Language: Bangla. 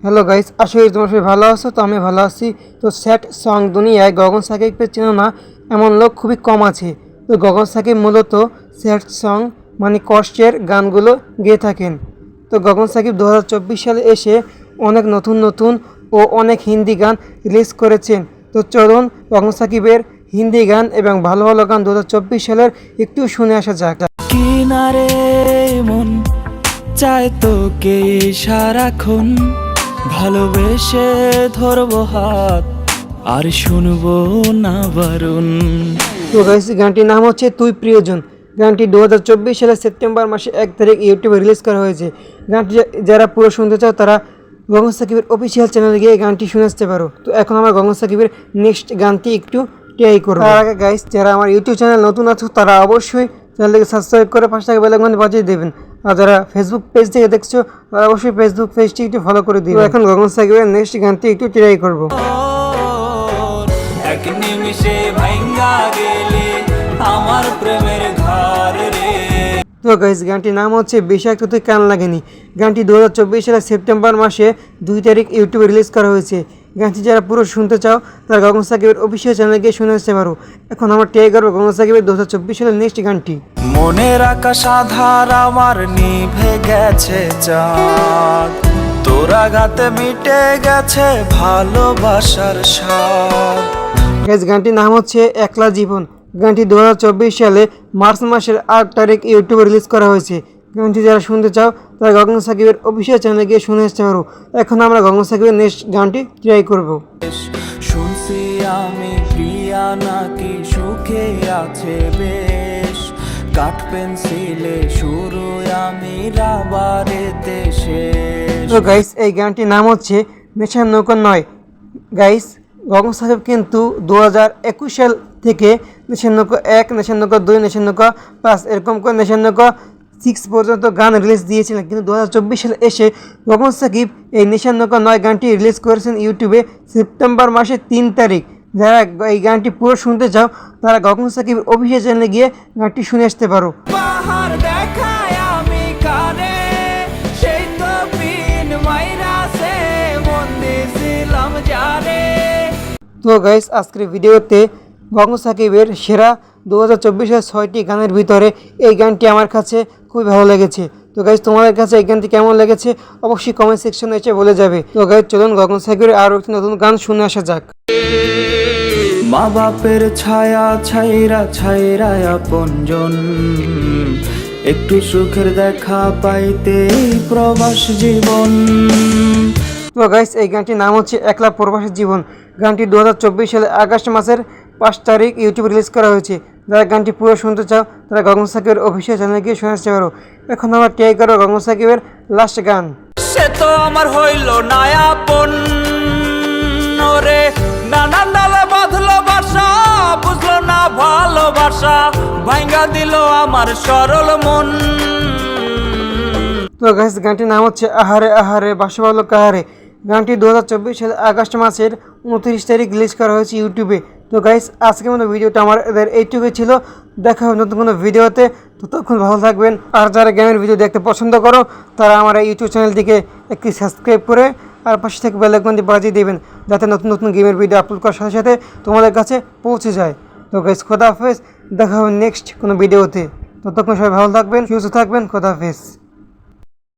হ্যালো গাইস, আশা করি তোমরা সবাই ভালো আছো। তো আমি ভালো আছি। তো স্যাড সং দুনিয়ায় গগন সাকিবকে চেনো না এমন লোক খুবই কম আছে। তো গগন সাকিব মূলত স্যাড সং মানে কষ্টের গানগুলো গেয়ে থাকেন। তো গগন সাকিব 2024 সালে এসে অনেক নতুন নতুন ও অনেক হিন্দি গান রিলিজ করেছেন। তো চলুন গগন সাকিবের হিন্দি গান এবং ভালো ভালো গান 2024 সালের একটু শুনে আসা যাক। কিনারে মন চায় তোকে সারাক্ষণ ভালোবেসে ধরবো হাত আর শুনবো না বারণ। তো গাইস, গানটির নাম হচ্ছে তুই প্রিয়জন। গানটি 2024 সালের সেপ্টেম্বর মাসে 1 তারিখ ইউটিউবে রিলিজ করা হয়েছে। গানটি যারা পুরো শুনতে চাও তারা গগন সাকিবের অফিসিয়াল চ্যানেলে গিয়ে গানটি শুনে আসতে পারো। তো এখন আমরা গগন সাকিবের নেক্সট গানটি একটু ট্রাই করব। তার আগে গাইস, যারা আমার ইউটিউব চ্যানেল নতুন আছো তারা অবশ্যই চ্যানেলটিকে সাবস্ক্রাইব করে পাশে থাকা বেল আইকনটি বাজিয়ে দেবেন। আর যারা ফেসবুক পেজ থেকে দেখছো তারা অবশ্যই ফেসবুক পেজটি একটু ফলো করে দিবেন। এখন গগন সাকিবের নেক্সট গানটি একটু ট্রাই করব। এক নিমিষে ভাঙ্গা গেলে আমার প্রেমের ঘর রে। তো গাইস, গানটির নাম হচ্ছে বিষাক্ত তুই কান লাগেনি। গানটি 2024 সালের সেপ্টেম্বর মাসে 2 তারিখ ইউটিউবে রিলিজ করা হয়েছে। গানটি যারা পুরো শুনতে চাও তারা গগন সাকিবের অফিসিয়াল চ্যানেলে গিয়ে শুনে আসতে পারো। এখন আমরা ট্রাই করবো গগন সাকিবের 2024 সালের নেক্সট গানটি। মনের আকাশ আধার আমার নিভে গেছে চাঁদ, তোর আঘাতে মিটে গেছে ভালোবাসার স্বাদ। গাইস, গানটির নাম হচ্ছে একলা জীবন। গানটি 2024 সালে মার্চ মাসের 8 তারিখ ইউটিউবে রিলিজ করা হয়েছে। গানটি যারা শুনতে চাও তারা গগন সাকিবের অফিসিয়াল চ্যানেলে গিয়ে শুনে আসতে পারো। এখন আমরা গগন সাকিবের নেক্সট গানটি ট্রাই করব। শুনছি আমি প্রিয়া নাকি সুখে আছে বেশ, কাঠ পেন্সিলে শুরু আমি রাবারেতে শেষ। তো গাইস, এই গানটির নাম হচ্ছে নেশার নৌকা নয়। গাইস, গগন সাকিব কিন্তু 2021 সাল থেকে নেশার নৌকা 1, নেশার নৌকা 2, নেশার নৌকা 5 এরকম করে নেশার নৌকা 6 পর্যন্ত গান রিলিজ দিয়েছিলেন। কিন্তু 2024 সালে এসে গগন সাকিব এই নেশার নৌকা 9 গানটি রিলিজ করেছেন ইউটিউবে সেপ্টেম্বর মাসের 3 তারিখ। যারা এই গানটি পুরো শুনতে চাও তারা গগন সাকিব অফিসিয়াল চ্যানেলে গিয়ে গানটি শুনে আসতে পারো। পাহাড় দেখায় আমি কানে সেই তো বিন মাইরাসে মন দিছিলাম জানে। তো গাইস, আজকের ভিডিওতে গগন সাকিবের সেরা 2024 সালের 6টি গানের ভিতরে এই গানটি আমার কাছে খুবই ভালো লেগেছে। তো গাইস, তোমাদের কাছে এই গানটি কেমন লেগেছে অবশ্যই কমেন্ট সেকশনে এসে বলে যাবে। তো গাইস, চলুন গগন সাকিবের আরও একটি নতুন গান শুনে আসা যাক। মা বাপের ছায়া ছাইরা ছাইরা আপনজন, একটু সুখের দেখা পাইতে প্রবাস জীবন। তো গাইস, এই গানটির নাম হচ্ছে একলা প্রবাসী জীবন। গানটি 2024 সালে আগস্ট মাসের 5 তারিখ ইউটিউবে রিলিজ করা হয়েছে। যারা গানটি পুরো শুনতে চাও তারা গগন সাকিবের অফিসিয়াল চ্যানেলে গিয়ে শুনে আসতে পারো। এখন আমরা ট্রাই করো গগন সাকিবের লাস্ট গান। সে তো আমার হইল না আপন ওরে, নানান ডালে বাঁধলো বাসা, বুঝলো না ভালোবাসা, ভাঙ্গা দিল আমার সরল মন। তো গাইস, গানটির নাম হচ্ছে আহারে আহারে বাসা ভালো কাহারে। গানটি 2024 সালে আগস্ট মাসের 29 তারিখ রিলিজ করা হয়েছে ইউটিউবে। তো গাইস, আজকের মতো ভিডিওটা আমার এইটুকুই ছিল। দেখা হবে নতুন কোনো ভিডিওতে। ততক্ষণ ভালো থাকবেন। আর যারা গেমের ভিডিও দেখতে পছন্দ করো তারা আমার এই ইউটিউব চ্যানেলটিকে একটি সাবস্ক্রাইব করে আর পাশে থেকে বেল আইকনটি বাজিয়ে দেবেন, যাতে নতুন নতুন গেমের ভিডিও আপলোড করার সাথে সাথে তোমাদের কাছে পৌঁছে যায়। তো গাইস, খোদা হাফেজ। দেখা হবে নেক্সট কোনো ভিডিওতে। ততক্ষণ সবাই ভালো থাকবেন, সুস্থ থাকবেন। খোদা হাফেজ।